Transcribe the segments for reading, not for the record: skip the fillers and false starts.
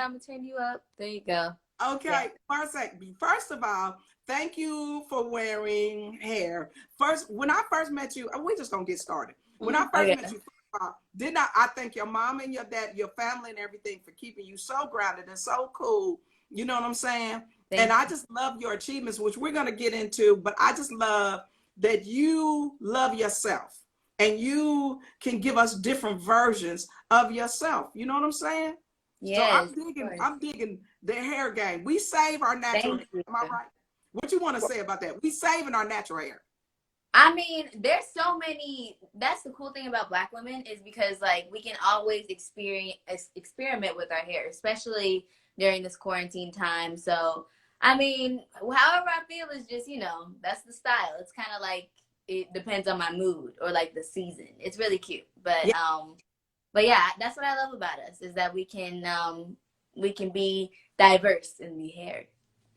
I'm gonna turn you up. There you go. Okay, Yeah. first of all, thank you for wearing hair. First, when I first met you, we just gonna get started. When I first Okay. met you, did not I thank your mom and your dad, your family and everything for keeping you so grounded and so cool. You know what I'm saying? And I just love your achievements, which we're gonna get into, but I just love that you love yourself and you can give us different versions of yourself. You know what I'm saying? So Yes. I'm digging the hair game. We save our natural Thank hair. you. Am I right? What you want to say about that? We saving our natural hair. I mean, there's so many. That's the cool thing about Black women is because like we can always experiment with our hair, especially during this quarantine time. So I mean, however I feel is just that's the style. It's kind of like it depends on my mood or like the season. It's really cute, Yeah. but yeah, that's what I love about us is that we can be diverse in the hair,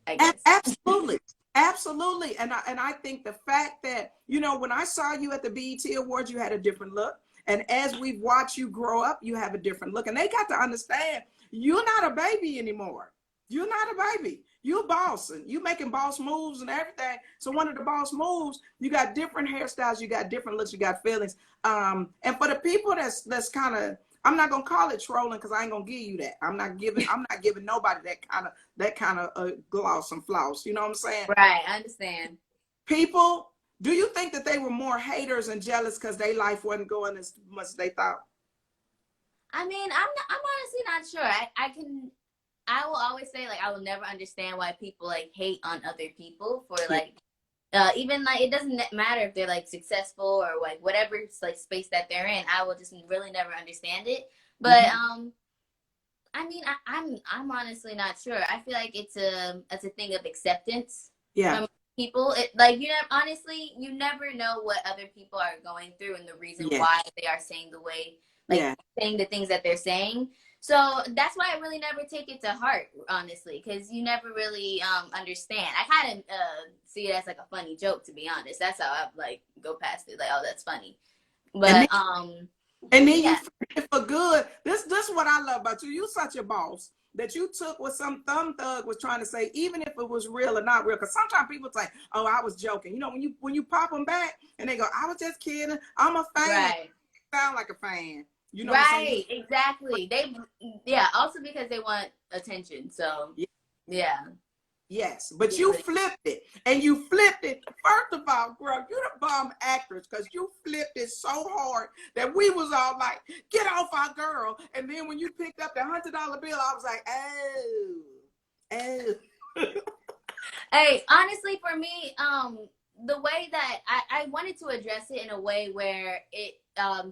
I guess. Absolutely. Absolutely. And I think the fact that, when I saw you at the BET Awards, you had a different look. And as we've watched you grow up, you have a different look. And they got to understand you're not a baby anymore. You're not a baby. You're bossing. You making boss moves and everything. So one of the boss moves, you got different hairstyles, you got different looks, you got feelings. And for the people that's kind of, I'm not gonna call it trolling because I ain't gonna give you that. I'm not giving nobody that kind of gloss and floss. You know what I'm saying? Right, I understand. People, do you think that they were more haters and jealous because their life wasn't going as much as they thought? I mean, I'm honestly not sure. I will always say like I will never understand why people like hate on other people for like even like it doesn't matter if they're like successful or like whatever like space that they're in. I will just really never understand it. But I mean, I'm honestly not sure. I feel like it's a thing of acceptance from people. It like honestly, you never know what other people are going through and the reason why they are saying the way saying the things that they're saying. So that's why I really never take it to heart, honestly, because you never really understand. I kind of see it as like a funny joke, to be honest. That's how I like go past it, like, oh, that's funny. But and then you forget for good. This is what I love about you. You such a boss that you took what some thumb thug was trying to say, even if it was real or not real. Because sometimes people say, "Oh, I was joking." When you pop them back and they go, "I was just kidding. I'm a fan." Right. Sound like a fan. You know right, exactly. Also because they want attention. So yeah. Yes, but you flipped it, and you flipped it. First of all, girl, you're the bomb actress because you flipped it so hard that we was all like, "Get off our girl!" And then when you picked up the $100 bill, I was like, "Oh." Hey, honestly, for me, the way that I wanted to address it in a way where it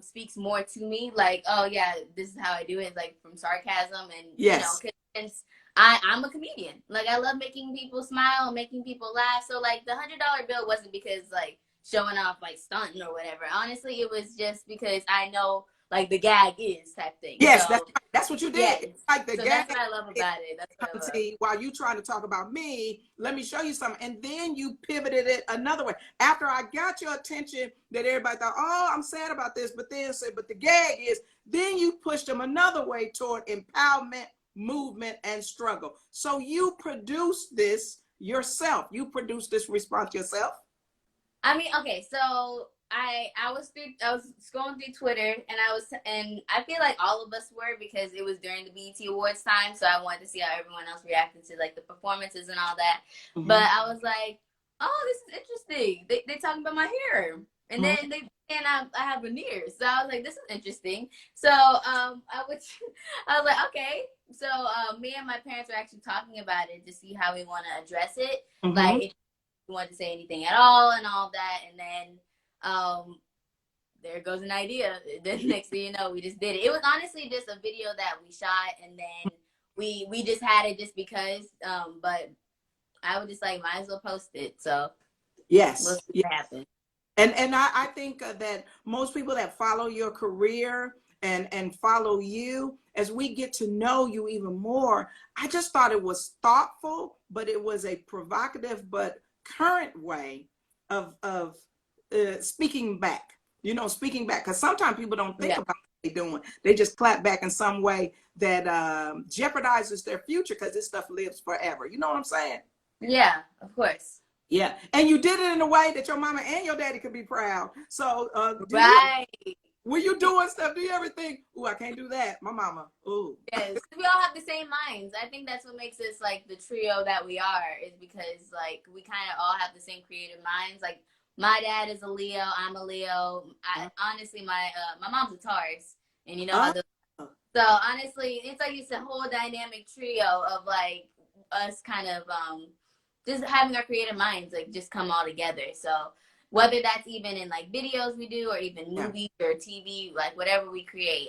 speaks more to me, like, oh yeah, this is how I do it, like from sarcasm and since I'm a comedian, like I love making people smile, making people laugh. So like the $100 bill wasn't because like showing off like stunting or whatever. Honestly, it was just because I know like the gag is type thing. Yes, so, that's what you did. Yes. It's like the gag. That's what I love about it. That's what I love. While you trying to talk about me, let me show you something. And then you pivoted it another way. After I got your attention that everybody thought, oh, I'm sad about this, but then said, but the gag is, then you pushed them another way toward empowerment, movement, and struggle. So you produced this yourself. You produced this response yourself. I mean, okay, so I was scrolling through Twitter and I feel like all of us were because it was during the BET Awards time, so I wanted to see how everyone else reacted to like the performances and all that. But I was like, oh, this is interesting. They talking about my hair, and then I have veneers, so I was like, this is interesting. So I was like, okay. So me and my parents were actually talking about it to see how we want to address it, like if we wanted to say anything at all and all that, and then there goes an idea. Then next thing you know, we just did it. It was honestly just a video that we shot, and then we just had it just because. But I would just like might as well post it. So yes, we'll see what happens. And I think that most people that follow your career and follow you, as we get to know you even more, I just thought it was thoughtful, but it was a provocative but current way of speaking back, because sometimes people don't think about doing. They just clap back in some way that jeopardizes their future because this stuff lives forever. You know what I'm saying? Yeah, of course. Yeah, and you did it in a way that your mama and your daddy could be proud. So, Right. when you doing stuff, do you ever think, "Ooh, I can't do that"? My mama, ooh. Yes, we all have the same minds. I think that's what makes us like the trio that we are, is because like we kind of all have the same creative minds. Like my dad is a Leo, I'm a Leo. Honestly, my mom's a Taurus, and you know how Oh, the so honestly, it's like it's a whole dynamic trio of like us kind of just having our creative minds like just come all together. So whether that's even in like videos we do or even yeah. movies or TV, like whatever we create,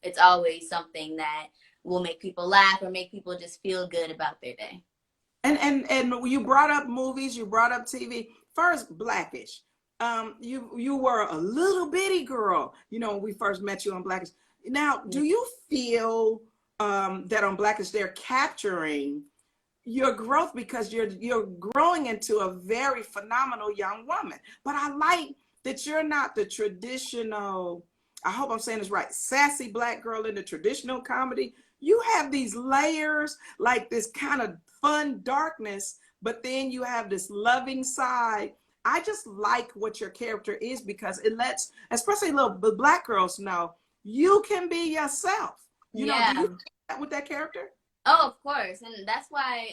it's always something that will make people laugh or make people just feel good about their day. And you brought up movies, you brought up TV. First, Blackish. You were a little bitty girl, you know, when we first met you on Blackish. Now, do you feel that on Blackish they're capturing your growth because you're growing into a very phenomenal young woman? But I like that you're not the traditional, I hope I'm saying this right, sassy Black girl in the traditional comedy. You have these layers, like this kind of fun darkness, but then you have this loving side. I just like what your character is because it lets, especially little Black girls, know you can be yourself. You know, do Yeah. you do that with that character? Oh, of course. And that's why,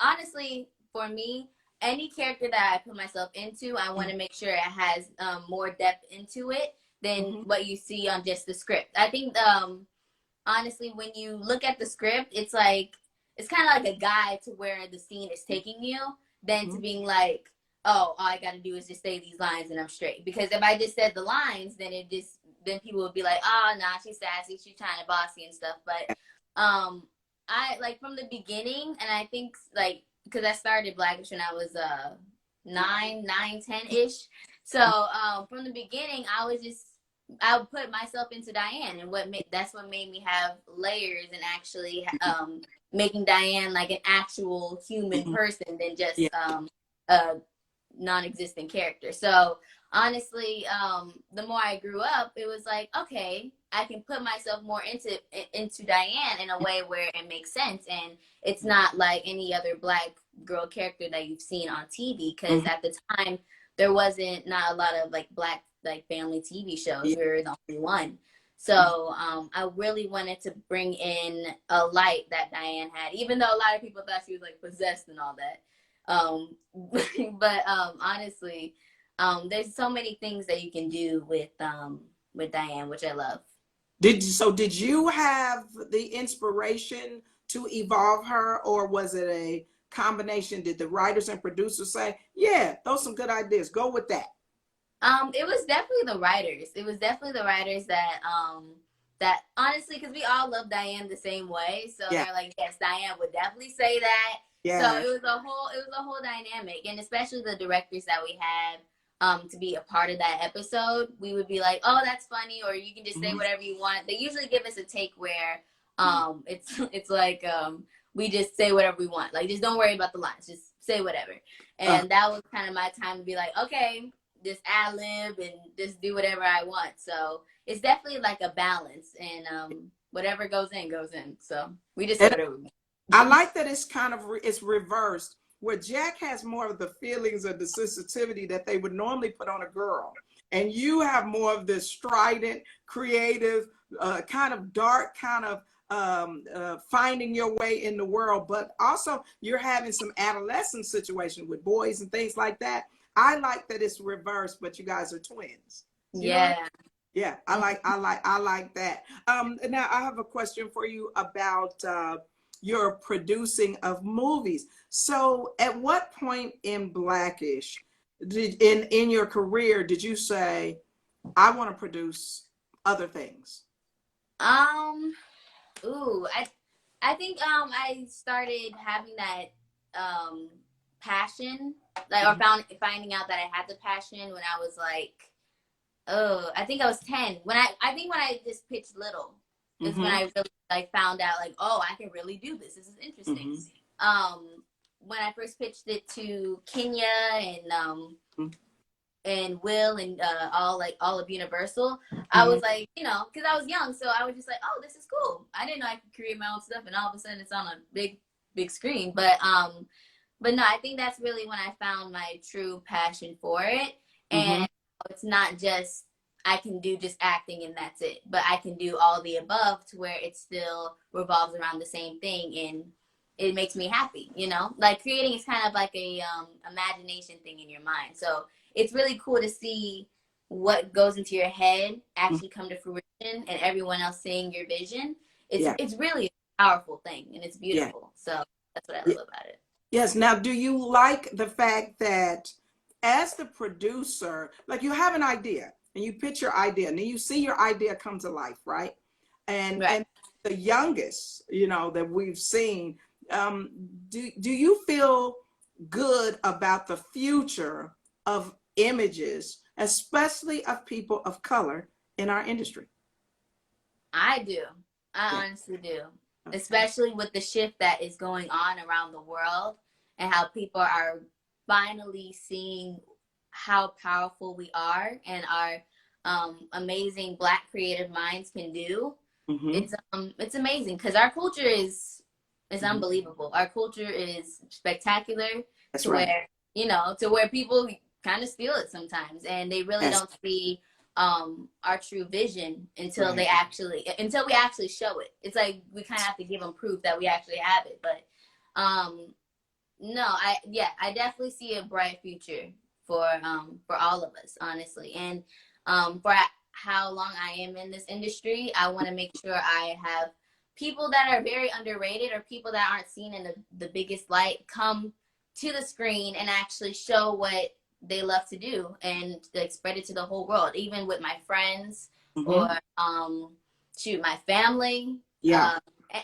honestly, for me, any character that I put myself into, I want to make sure it has more depth into it than what you see on just the script. I think, honestly, when you look at the script, it's like, it's kind of like a guide to where the scene is taking you, than to being like, oh, all I got to do is just say these lines and I'm straight. Because if I just said the lines, then people would be like, oh, nah, she's sassy, she's trying to bossy and stuff. But, I like from the beginning, and I think like because I started Blackish when I was 10-ish. So from the beginning, I would put myself into Diane, and that's what made me have layers and actually making Diane like an actual human person than just a non-existent character. So honestly, the more I grew up, it was like, okay, I can put myself more into Diane in a way where it makes sense, and it's not like any other Black girl character that you've seen on TV. Because at the time, there wasn't not a lot of like Black like family TV shows. We were the only one. So I really wanted to bring in a light that Diane had, even though a lot of people thought she was like possessed and all that. But honestly, there's so many things that you can do with Diane, which I love. Did you have the inspiration to evolve her, or was it a combination? Did the writers and producers say, yeah, those are some good ideas, go with that? It was definitely the writers. It was definitely the writers that honestly, because we all love Diane the same way. So they're like, yes, Diane would definitely say that. So it was a whole dynamic, and especially the directors that we had to be a part of that episode. We would be like, oh, that's funny, or you can just say whatever you want. They usually give us a take where it's like we just say whatever we want. Like, just don't worry about the lines, just say whatever. And that was kind of my time to be like, okay, just ad lib and just do whatever I want. So it's definitely like a balance, and whatever goes in goes in. So we just say whatever we want. I like that it's kind of it's reversed, where Jack has more of the feelings of the sensitivity that they would normally put on a girl, and you have more of this strident, creative, kind of dark, kind of finding your way in the world. But also you're having some adolescent situation with boys and things like that. I like that it's reversed, but you guys are twins. Yeah. Yeah, I like that. Now I have a question for you about your producing of movies. So at what point in Blackish in your career did you say, I want to produce other things? Ooh, I think I started having that passion, like, or finding out that I had the passion when I was like, oh, I think I was 10. When I think when I just pitched Little is when I really like found out like, oh, I can really do this. This is interesting. When I first pitched it to Kenya and and Will and all of Universal, I Mm-hmm. was like, you know, because I was young, so I was just like, oh, this is cool. I didn't know I could create my own stuff, and all of a sudden it's on a big screen. But no, I think that's really when I found my true passion for it, Mm-hmm. and it's not just I can do just acting and that's it, but I can do all the above to where it still revolves around the same thing and it makes me happy, you know? Like creating is kind of like a imagination thing in your mind. So it's really cool to see what goes into your head actually come to fruition and everyone else seeing your vision. Yeah. It's really a powerful thing and it's Yeah. beautiful. So that's what I Yeah. love about it. Yes. Now, do you like the fact that as the producer, like you have an idea and you pitch your idea and then you see your idea come to life, right? Right. And the youngest, you know, that we've seen, um, do you feel good about the future of images, especially of people of color in our industry? I do. Yeah. I honestly do. Okay. Especially with the shift that is going on around the world and how people are finally seeing how powerful we are and our amazing Black creative minds can do. Mm-hmm. It's amazing because our culture is Mm-hmm. unbelievable. Our culture is spectacular That's to right. where, you know, to where people kind of steal it sometimes and they really Yes. don't see our true vision Right. until we actually show it. It's like we kind of have to give them proof that we actually have it. But um no, I definitely see a bright future for all of us, honestly. And for how long I am in this industry, I want to make sure I have people that are very underrated or people that aren't seen in the biggest light come to the screen and actually show what they love to do and like spread it to the whole world, even with my friends or Mm-hmm. shoot, my family. Yeah.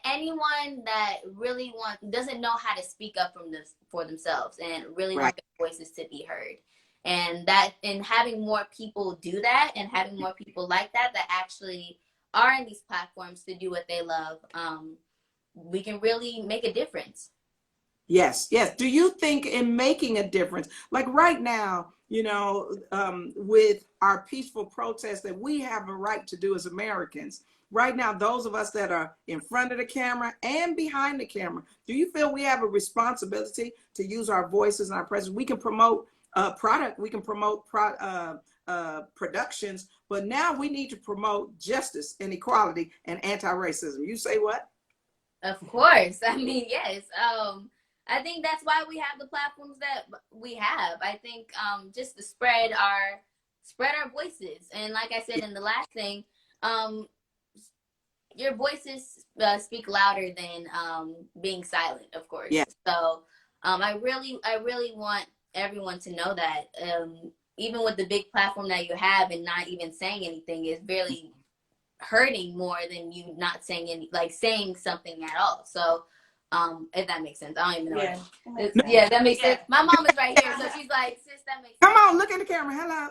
Anyone that really doesn't know how to speak up for themselves and really Right. want their voices to be heard, and having more people do that and having more people like that actually are in these platforms to do what they love, we can really make a difference. Yes, yes. Do you think in making a difference, like right now, you know, with our peaceful protests that we have a right to do as Americans, right now, those of us that are in front of the camera and behind the camera, do you feel we have a responsibility to use our voices and our presence? We can promote product, we can promote productions, but now we need to promote justice and equality and anti-racism. You say what? Of course. I mean, yes. I think that's why we have the platforms that we have. I think just to spread our voices. And like I said in the last thing, um, your voices speak louder than being silent, of course. Yes, So I really want everyone to know that even with the big platform that you have and not even saying anything is really hurting more than you not saying any, like saying something at all. So if that makes sense. I don't even know. Yeah, Yeah, that makes sense. My mom is right here, so she's like, sis, that makes come sense. on, look at the camera. Hello.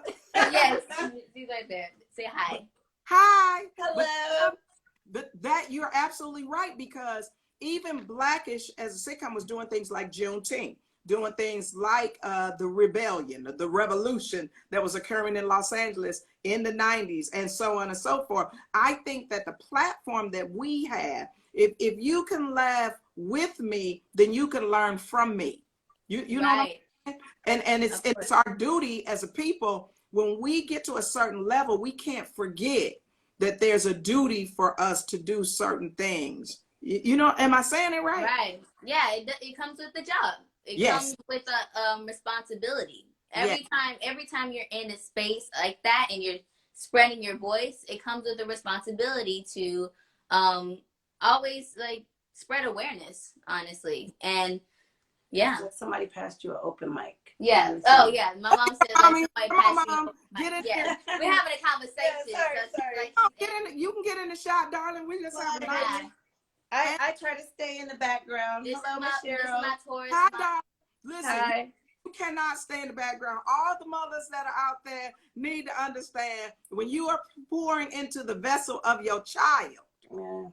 Yes, she's right there. Say hi. Hi. Hello. But that you're absolutely right, because even Blackish as a sitcom was doing things like Juneteenth, doing things like the rebellion, the revolution that was occurring in Los Angeles in the 90s, and so on and so forth. I think that the platform that we have, if you can laugh with me, then you can learn from me. You know what I'm Right. saying? And it's our duty as a people, when we get to a certain level, we can't forget that there's a duty for us to do certain things. You know, am I saying it right? Right. Yeah, it comes with the job. It Yes. comes with a responsibility. Yeah. Every time you're in a space like that and you're spreading your voice, it comes with a responsibility to um always like spread awareness, honestly. And yeah. Somebody passed you an open mic. Yeah. Oh yeah. My mom said like Mommy, somebody come on, passed you. Mom. Get in Yeah. there. We're having a conversation. Yeah, sorry, So sorry. like, Oh, get in. You can get in the shot, darling. We just have a nice. hi. I try to stay in the background. This Hello, is Miss Cheryl. my Taurus. Hi, darling. Listen, Hi. you cannot stay in the background. All the mothers that are out there need to understand when you are pouring into the vessel of your child. Yeah.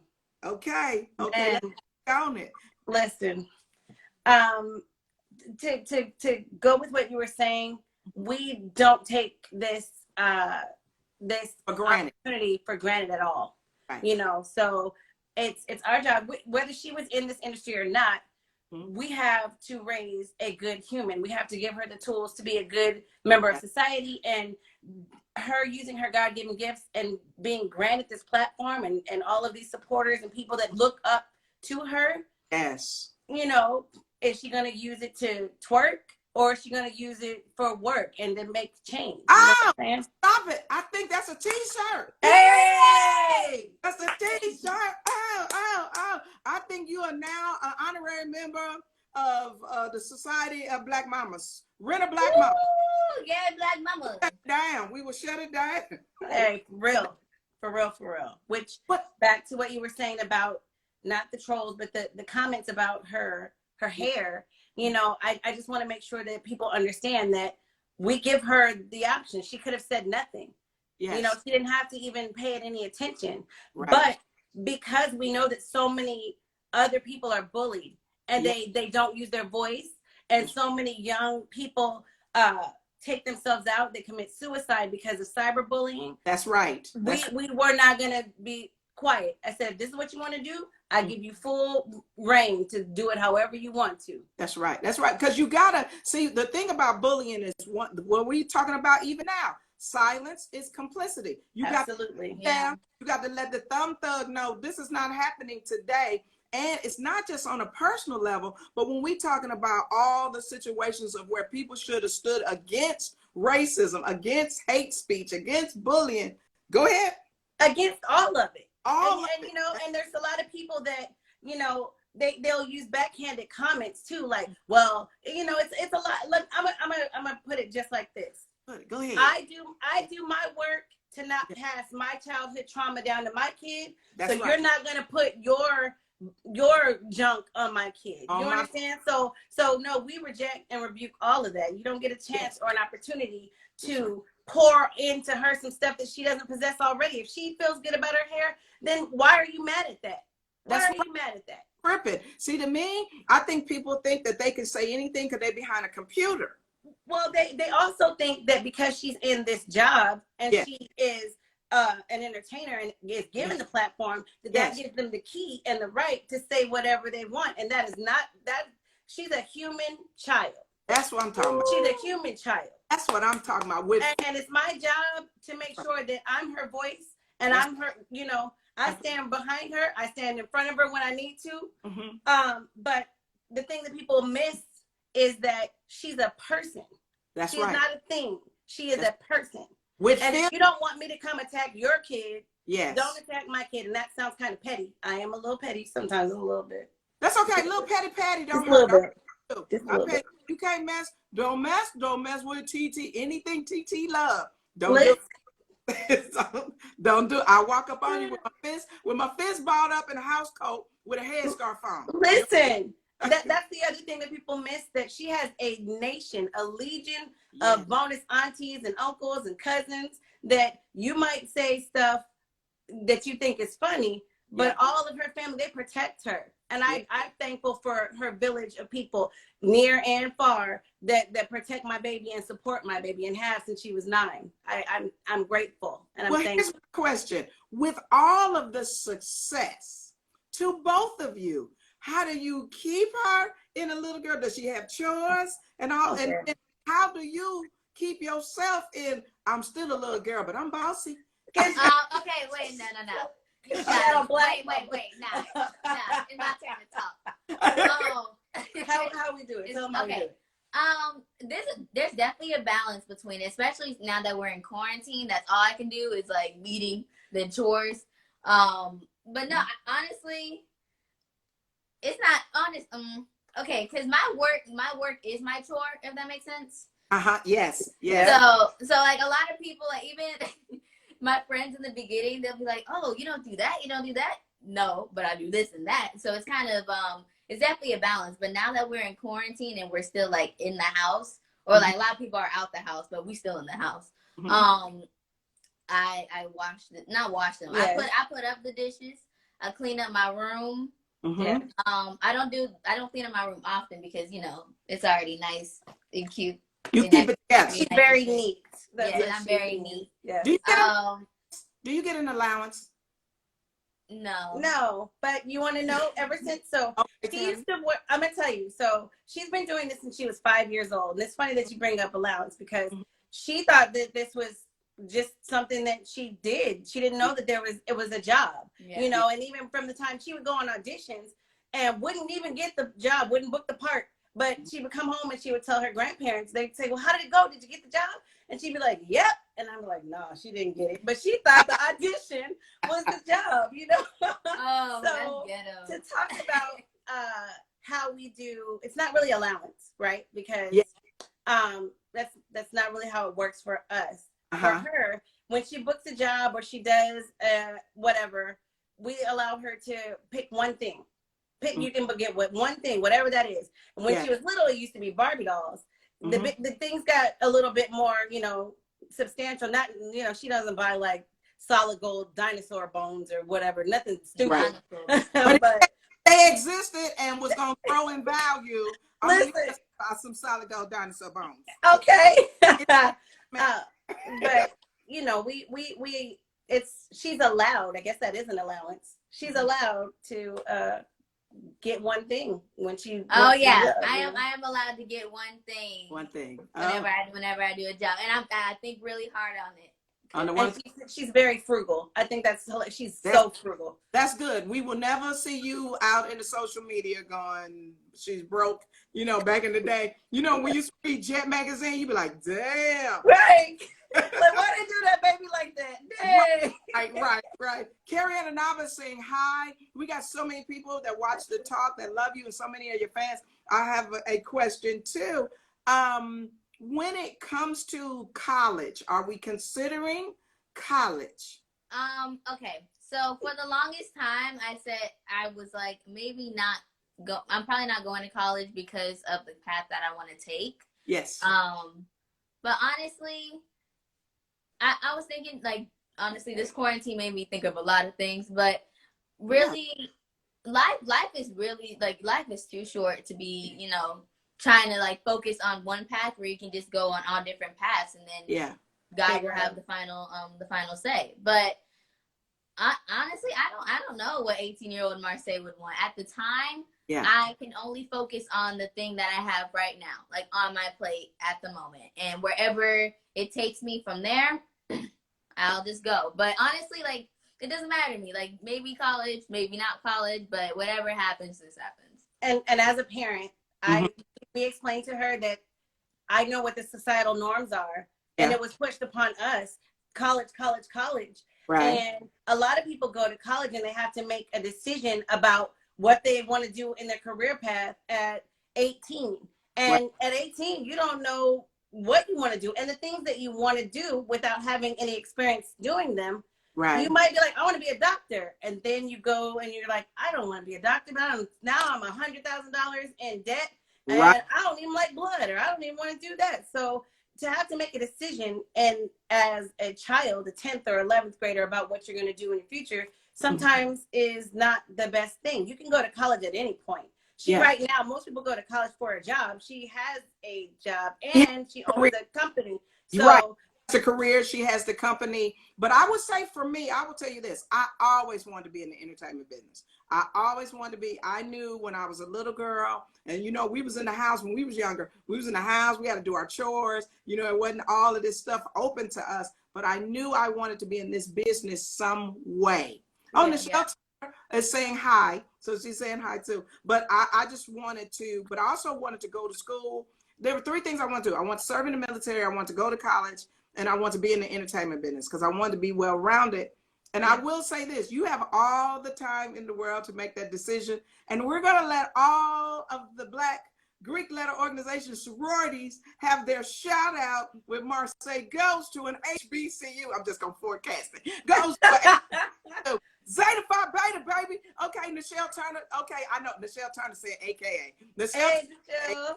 Okay. Okay. And Let's get on it. listen, to go with what you were saying, we don't take this this For granted. opportunity for granted at all. Right. You know, so it's our job, whether she was in this industry or not. We have to raise a good human. We have to give her the tools to be a good member of society, and her using her God-given gifts and being granted this platform and all of these supporters and people that look up to her. Yes. You know, is she going to use it to twerk, or is she going to use it for work and then make change? You know what I'm saying? Stop it. I think that's a t-shirt. Hey! That's a t-shirt. Oh. I think you are now an honorary member of the Society of Black Mamas. Rent a Black Mama. Yeah, Black Mama. Shut it down. We will shut it down. Hey, for real. Which, back to what you were saying about not the trolls, but the comments about her hair. You know, I just want to make sure that people understand that we give her the option. She could have said nothing. Yes. You know, she didn't have to even pay it any attention. Right. But because we know that so many other people are bullied and they don't use their voice, and so many young people take themselves out, they commit suicide because of cyberbullying. That's right. We were not going to be quiet. I said, if this is what you want to do, I give you full reign to do it however you want to. That's right. That's right. Because you gotta see, the thing about bullying is what we're talking about even now. Silence is complicity. You Absolutely. You got to let the thumb thug know this is not happening today. And it's not just on a personal level, but when we're talking about all the situations of where people should have stood against racism, against hate speech, against bullying. Go ahead. Against all of it. And you know, and there's a lot of people that, you know, they'll use backhanded comments too, like, well, you know, it's a lot. Look, I'm gonna put it just like this. Go ahead. I do my work to not pass my childhood trauma down to my kid. That's so right. You're not gonna put your junk on my kid. You understand? So no, we reject and rebuke all of that. You don't get a chance or an opportunity to pour into her some stuff that she doesn't possess already. If she feels good about her hair, then why are you mad at that? You mad at that? Perfect. See, to me, I think people think that they can say anything because they're behind a computer. Well, they also think that because she's in this job and she is an entertainer and is given the platform, that gives them the key and the right to say whatever they want. And that is not that. She's a human child. That's what I'm talking about. She's a human child. That's what I'm talking about. And it's my job to make sure that I'm her voice and I'm her, you know, I stand behind her. I stand in front of her when I need to. Mm-hmm. But the thing that people miss is that she's a person. That's she's right. Not a thing. She is a person. And if you don't want me to come attack your kid, yes, don't attack my kid. And that sounds kind of petty. I am a little petty sometimes, a little bit. That's okay. Little petty don't hurt. You can't mess. Don't mess with TT. Anything TT love. Don't do. I walk up on you with my fist balled up in a house coat with a headscarf on. Listen, that's the other thing that people miss, that she has a nation, a legion of bonus aunties and uncles and cousins that you might say stuff that you think is funny, but all of her family, they protect her. And I'm thankful for her village of people near and far that protect my baby and support my baby and have since she was 9. I'm grateful and I'm thankful. Here's my question. With all of the success to both of you, how do you keep her in a little girl? Does she have chores and all? And how do you keep yourself in, I'm still a little girl, but I'm bossy? Okay, wait, no. Wait, nah. It's not time to talk. How we do it? Tell them how we do it. There's definitely a balance between it, especially now that we're in quarantine. That's all I can do is like meeting the chores. But no, honestly, it's not honest. Okay, because my work is my chore, if that makes sense. Yes. So like a lot of people, like even my friends in the beginning, they'll be like, "Oh, you don't do that. You don't do that." No, but I do this and that. So it's kind of it's definitely a balance. But now that we're in quarantine and we're still like in the house, or like a lot of people are out the house, but we still in the house. I not wash them. I put up the dishes. I clean up my room. I don't clean up my room often because, you know, it's already nice and cute You keep it together. She's very neat. That's yeah, I'm very neat. Yeah. Do you get an allowance? No, but you want to know, ever since, so she used to work, I'm gonna tell you, so she's been doing this since she was 5 years old. And it's funny that you bring up allowance, because she thought that this was just something that she did. She didn't know that it was a job, you know. And even from the time she would go on auditions and wouldn't even get the job, wouldn't book the part, but she would come home and she would tell her grandparents. They'd say, well, how did it go? Did you get the job? And she'd be like, yep. And I'm like, no, she didn't get it. But she thought the audition was the job, you know? Oh, so to talk about how we do, it's not really allowance, right? Because that's not really how it works for us. For her, when she books a job or she does whatever, we allow her to pick one thing. You can get one thing, whatever that is. And when she was little, it used to be Barbie dolls. The things got a little bit more, you know, substantial. Not, you know, she doesn't buy like solid gold dinosaur bones or whatever. Nothing stupid. But they existed and was gonna grow in value. Listen, some solid gold dinosaur bones. Okay. But you know, she's allowed. I guess that is an allowance. She's allowed to get one thing when she. I am allowed to get one thing. One thing. Whenever I do a job, and I think really hard on it. She's very frugal. I think she's so frugal. That's good. We will never see you out in the social media going, she's broke. You know, back in the day, you know, when you used to read Jet magazine, you'd be like, damn. Right. Like, why they do that baby like that? Dang. Right. Carrie Ann and Nava saying hi. We got so many people that watch the talk that love you, and so many of your fans. I have a question too. When it comes to college, are we considering college? Okay. So for the longest time, I said I was like, maybe not go. I'm probably not going to college because of the path that I want to take. Yes. But honestly, I was thinking, like, honestly, this quarantine made me think of a lot of things, but really, life is really, like, life is too short to be, you know, trying to like focus on one path where you can just go on all different paths, and then God will have the final say. But honestly, I don't know what 18-year-old Marsai would want at the time. I can only focus on the thing that I have right now, like on my plate at the moment, and wherever it takes me from there, I'll just go. But honestly, like, it doesn't matter to me. Like, maybe college, maybe not college, but whatever happens, this happens. And as a parent, we explained to her that I know what the societal norms are, and it was pushed upon us, college. Right. And a lot of people go to college and they have to make a decision about what they want to do in their career path at 18. And at 18, you don't know what you want to do and the things that you want to do without having any experience doing them. Right. You might be like, I want to be a doctor. And then you go and you're like, I don't want to be a doctor. But now I'm $100,000 in debt. And I don't even like blood, or I don't even want to do that. So to have to make a decision, and as a child, a 10th or 11th grader, about what you're going to do in the future, sometimes is not the best thing. You can go to college at any point. Right now, most people go to college for a job. She has a job and she owns a company. So it's a career. She has the company. But I would say for me, I will tell you this. I always wanted to be in the entertainment business. I always wanted to be. I knew when I was a little girl, and, you know, we was in the house when we was younger. We was in the house. We had to do our chores. You know, it wasn't all of this stuff open to us. But I knew I wanted to be in this business some way. Michelle is saying hi. So she's saying hi too. But I just wanted to, but I also wanted to go to school. There were three things I wanted to do. I want to serve in the military. I want to go to college. And I want to be in the entertainment business because I wanted to be well-rounded. And I will say this, you have all the time in the world to make that decision. And we're going to let all of the Black Greek letter organization sororities have their shout out with Marsai goes to an HBCU. I'm just going to forecast it. Goes to Zeta Phi Beta, baby. Okay, Nichelle Turner. Okay, I know Nichelle Turner said AKA. Nichelle.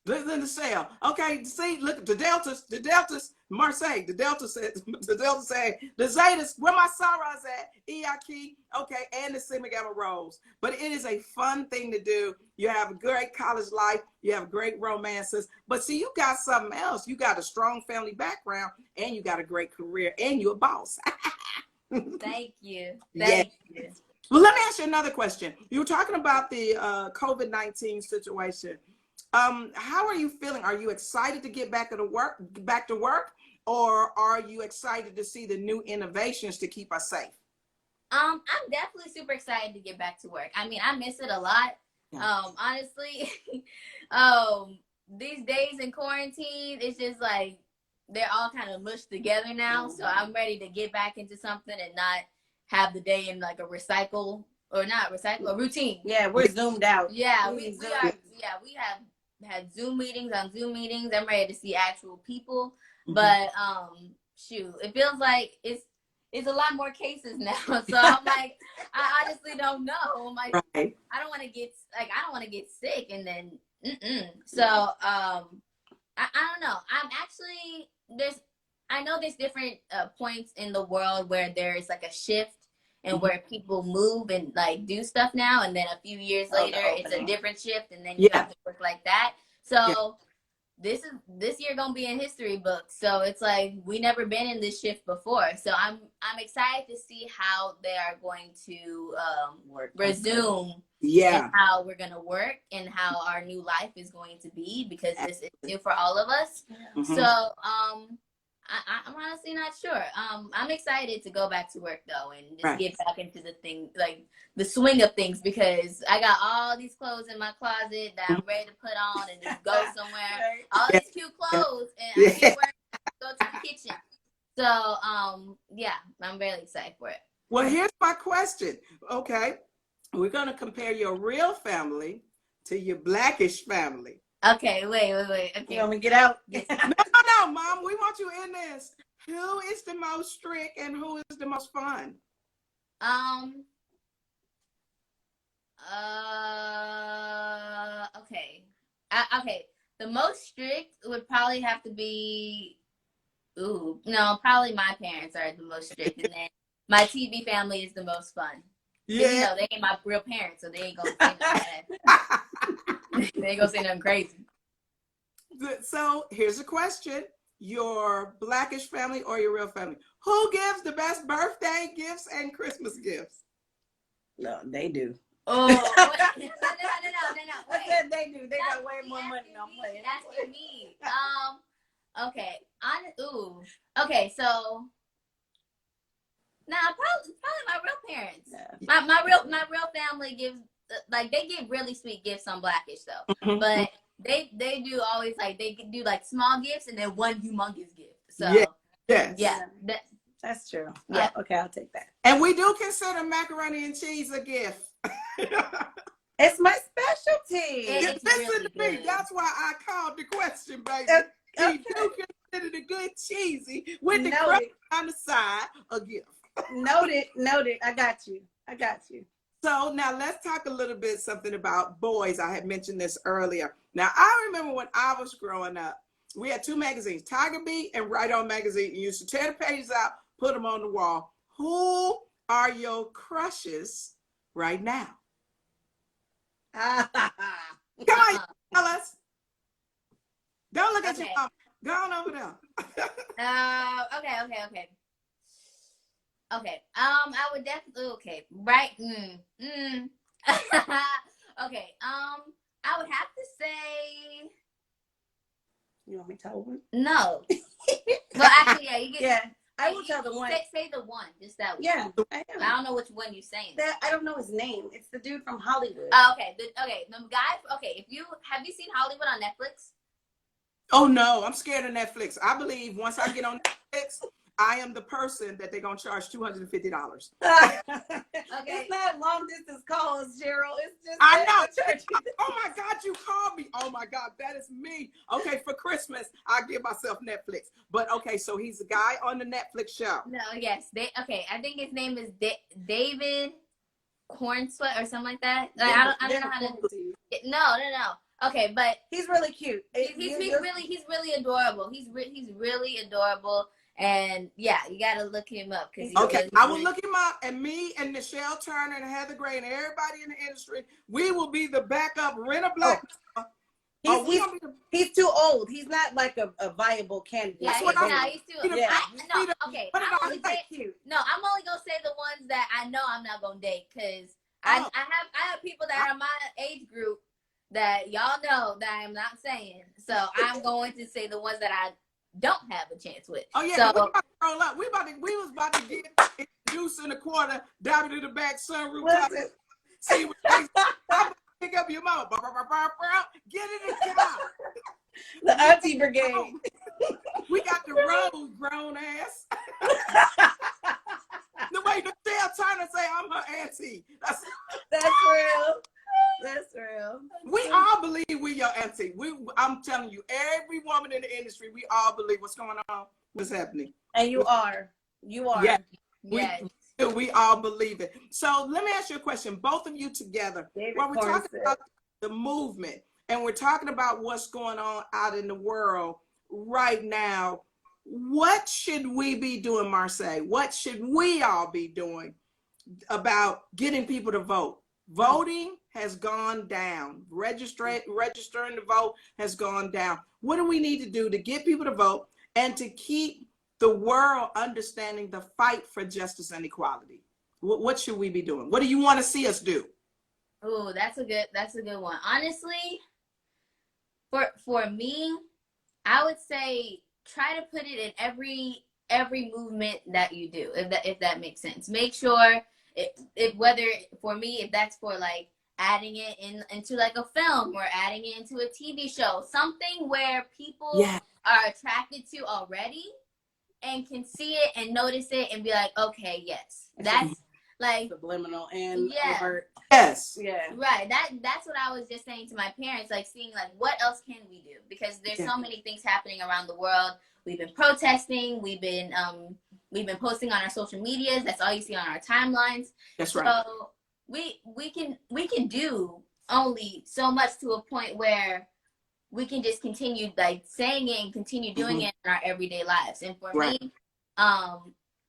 in the cell. Okay, see, look, the deltas, Marsai, the delta said, the zetas, where my sorrows at, Iaki, okay, and the sigma gamma roles. But it is a fun thing to do. You have a great college life, you have great romances, but see, you got something else. You got a strong family background, and you got a great career, and you're a boss. Thank you. Thank you. Well, let me ask you another question. You were talking about the COVID-19 situation. How are you feeling? Are you excited to get back to work, or are you excited to see the new innovations to keep us safe? I'm definitely super excited to get back to work. I mean, I miss it a lot. Yeah. Honestly, these days in quarantine, it's just like they're all kind of mushed together now. So I'm ready to get back into something and not have the day in like a routine. Yeah, we're zoomed out. Yeah, we have had Zoom meetings on Zoom meetings. I'm ready to see actual people. But shoot, it feels like it's a lot more cases now. So I'm like, I honestly don't know. I'm like, right. I don't want to get sick and then So I don't know. I'm actually I know there's different points in the world where there's like a shift and where people move and like do stuff now, and then a few years later it's a different shift, and then you have to work like that. So this year gonna be in history books. So it's like we never been in this shift before. So I'm excited to see how they are going to resume. And how we're gonna work and how our new life is going to be, because this is new for all of us. So I'm honestly not sure. I'm excited to go back to work though, and just get back into the thing, like the swing of things, because I got all these clothes in my closet that I'm ready to put on and just go somewhere. All these cute clothes, and I can't wear them to go to the kitchen. So I'm really excited for it. Well, here's my question. Okay, we're gonna compare your real family to your Blackish family. Okay, wait. Okay. You want me to get out? No, Mom. We want you in this. Who is the most strict and who is the most fun? Okay. Okay. The most strict would probably have to be. Probably my parents are the most strict, and then my TV family is the most fun. Yeah. They ain't my real parents, so they ain't gonna say nothing. They ain't gonna say nothing crazy. So here's a question. Your Blackish family or your real family? Who gives the best birthday gifts and Christmas gifts? No, they do. Oh, no. I said they do. They got way more money than I'm playing. That's me. Okay. Okay, so probably my real parents. Yeah. My real family gives they give really sweet gifts on Blackish though. But they do always they do small gifts and then one humongous gift. So that's true. Yeah. Okay, I'll take that. And we do consider macaroni and cheese a gift. It's my specialty. Listen really to me. That's why I called the question, baby. You do consider the good cheesy with the crust on the side a gift. Noted. I got you. So now let's talk a little bit something about boys. I had mentioned this earlier. Now I remember when I was growing up, we had two magazines, Tiger Beat and Right On Magazine. You used to tear the pages out, put them on the wall. Who are your crushes right now? Come on, tell us. Don't look at your mom. Go on over there. Okay. I would definitely. Right. Okay. I would have to say. You want me to tell one? No. Well, actually, yeah. You get. Yeah. I will tell the one. Say the one. Just that one. Yeah. I don't know which one you're saying. I don't know his name. It's the dude from Hollywood. Okay. The guy. Okay. Have you seen Hollywood on Netflix? Oh no, I'm scared of Netflix. I believe once I get on Netflix, I am the person that they're gonna charge $250. Okay. It's not long distance calls, Sheryl. It's just I know. Oh my God, you called me. Oh my God, that is me. Okay, for Christmas, I give myself Netflix. But okay, so he's a guy on the Netflix show. No, yes. I think his name is David Cornsweat or something like that. I don't know how to. No. Okay, but he's really cute. He's really adorable. He's really adorable. And yeah, you gotta look him up because okay, I will look him up, and me and Michelle Turner and Heather Gray and everybody in the industry, we will be the backup rent a black. He's too old. He's not like a viable candidate. Yeah, he's too. Yeah. I'm only gonna say the ones that I know I'm not gonna date because I have people that are my age group that y'all know that I'm not saying. So I'm going to say the ones that I don't have a chance with. Oh yeah, so, we about to roll up. We was about to get juice in a quarter down to the back sunroof. See what I'm gonna pick up your mama. Get in the car. The auntie brigade. We got the road, grown ass. The way Michelle Turner say I'm her auntie. That's real. That's real. We all believe we your auntie. I'm telling you, every woman in the industry, we all believe what's going on, what's happening. And you are. Yeah. We all believe it. So let me ask you a question. Both of you together. Well, we're talking about the movement, and we're talking about what's going on out in the world right now. What should we be doing, Marsai? What should we all be doing about getting people to vote? Voting has gone down. Registering to vote has gone down. What do we need to do to get people to vote and to keep the world understanding the fight for justice and equality? What should we be doing? What do you want to see us do? Oh, that's a good one. Honestly, for me, I would say try to put it in every movement that you do, if that makes sense. Make sure whether for me, if that's for like adding it into like a film or adding it into a TV show, something where people are attracted to already and can see it and notice it and be like, okay, yes, that's like subliminal and overt. Yes. Yeah. Right. That's what I was just saying to my parents, like seeing like what else can we do? Because there's so many things happening around the world. We've been protesting, we've been posting on our social medias, that's all you see on our timelines. That's right. So we can do only so much to a point where we can just continue like saying it and continue doing it in our everyday lives. And for me,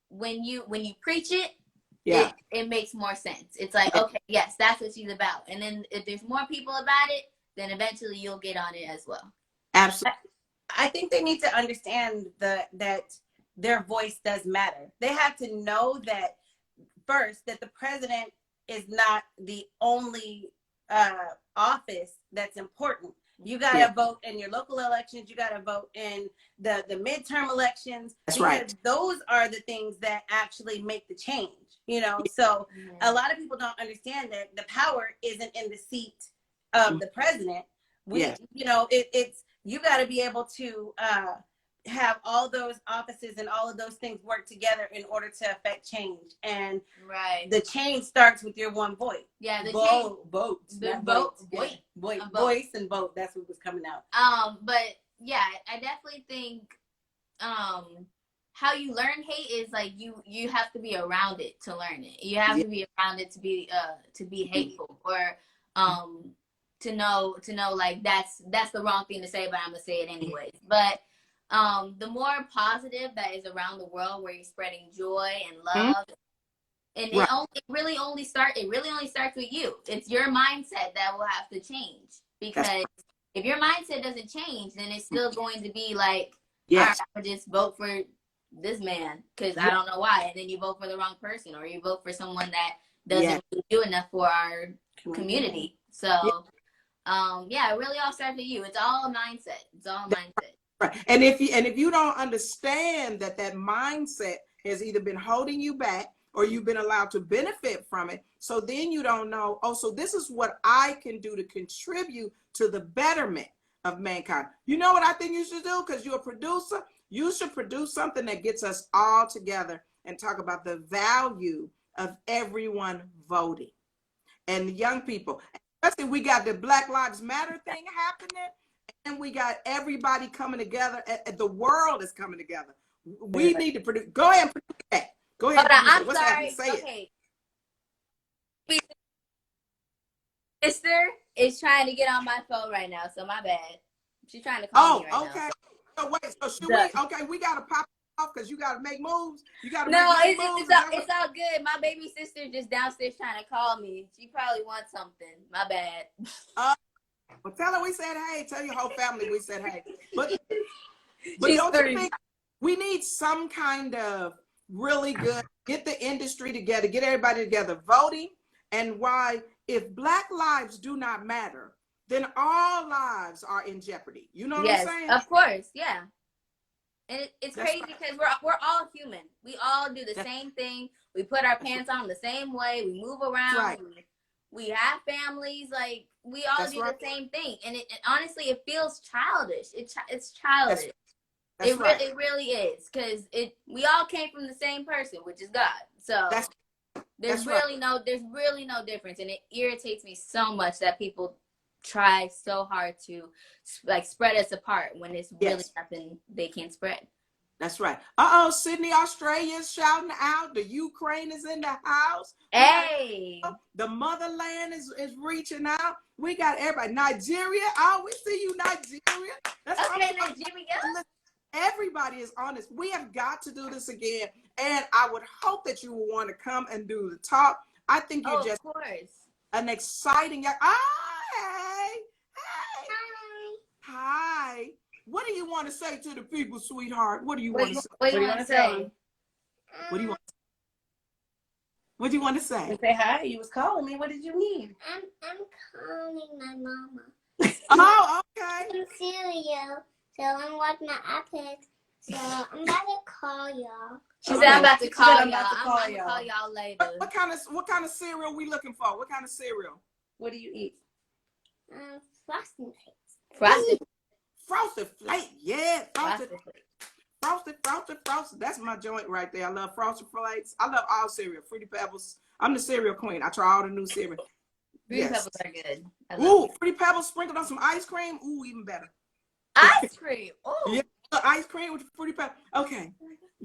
when you preach it, it makes more sense. It's like, okay, yes, that's what she's about. And then if there's more people about it, then eventually you'll get on it as well. Absolutely. I think they need to understand that their voice does matter. They have to know that first, that the president is not the only office that's important. You got to vote in your local elections. You got to vote in the midterm elections. That's right. Those are the things that actually make the change, you know? So a lot of people don't understand that the power isn't in the seat of the president. You know, it's, you got to be able to have all those offices and all of those things work together in order to affect change. And the change starts with your one voice. Yeah, the voice and vote. That's what was coming out. But yeah, I definitely think how you learn hate is like you have to be around it to learn it. You have to be around it to be hateful or to know like that's the wrong thing to say, but I'm gonna say it anyways. But the more positive that is around the world, where you're spreading joy and love, and it really only starts with you. It's your mindset that will have to change, because if your mindset doesn't change, then it's still going to be like, all right, I would just vote for this man because I don't know why, and then you vote for the wrong person, or you vote for someone that doesn't do enough for our community. So it really all starts with you. It's all a mindset. It's all a mindset. Right. And if you don't understand that mindset has either been holding you back or you've been allowed to benefit from it, so then you don't know, so this is what I can do to contribute to the betterment of mankind. You know what I think you should do? Because you're a producer, you should produce something that gets us all together and talk about the value of everyone voting. And the young people, especially, we got the Black Lives Matter thing happening. And we got everybody coming together. The world is coming together. We need to produce. Go ahead and produce that. Go ahead. I'm sorry. Say it. sister is trying to get on my phone right now, so my bad. She's trying to call me right okay. now. So wait, so should Duh. we? Okay, we gotta pop off because you gotta make moves. You gotta No, make moves. it's all good. My baby sister just downstairs trying to call me. She probably wants something. My bad. Well, tell her we said hey. Tell your whole family we said hey. But She's don't 3. you think we need some kind of really good, get the industry together, get everybody together voting, and why if Black lives do not matter, then all lives are in jeopardy. You know what I'm saying? Of course, yeah. And it's That's crazy right. because we're all human. We all do the same thing. We put our pants on the same way. We move around. Right. We have families. Like we all do the same thing. And it honestly, it feels childish. It's childish. That's right. It really is because we all came from the same person, which is God. So there's really no difference, and it irritates me so much that people try so hard to like spread us apart when it's really nothing they can spread. That's right. Sydney, Australia's shouting out. The Ukraine is in the house. Hey, the motherland is reaching out. We got everybody. Nigeria. Oh, we see you, Nigeria. That's okay, Nigeria. Everybody is honest. We have got to do this again, and I would hope that you will want to come and do the talk. I think you're just of course an exciting. Hey. Hi. What do you want to say to the people, sweetheart? What do you want to say? What do you want to say? What do you want? What do you want to say? Say hi. You was calling me. What did you need? I'm calling my mama. Oh, okay. I'm cereal, so I'm watching my iPad. So I'm about to call y'all. She said I'm about to call y'all. I'm call y'all later. What kind of cereal we looking for? What kind of cereal? What do you eat? Frosting Flakes. Frosted Flakes. Yeah, frosted. That's my joint right there. I love Frosted Flakes. I love all cereal. Fruity Pebbles. I'm the cereal queen. I try all the new cereal. Fruity Pebbles are good. Ooh, Fruity Pebbles sprinkled on some ice cream. Ooh, even better. Ice cream. Ooh. Yeah, ice cream with Fruity Pebbles. Okay.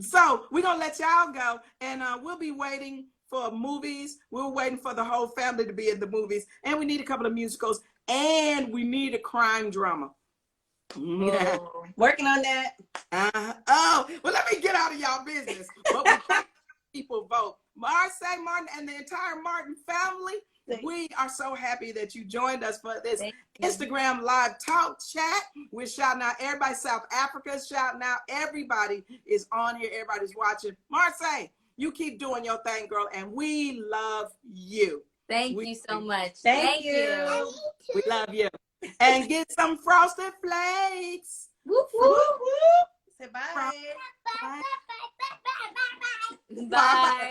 So we're going to let y'all go, and we'll be waiting for movies. We're waiting for the whole family to be in the movies, and we need a couple of musicals, and we need a crime drama. Yeah. Working on that. Oh, well, let me get out of y'all business. But we thank people vote. Marsai Martin and the entire Martin family, we are so happy that you joined us for this Instagram live talk chat. We're shouting out everybody. South Africa is shouting out. Everybody is on here. Everybody's watching. Marsai, you keep doing your thing, girl, and we love you. Thank you so much. Thank you. We love you. And get some Frosted Flakes. Whoop, whoop. Say bye. Bye. Bye.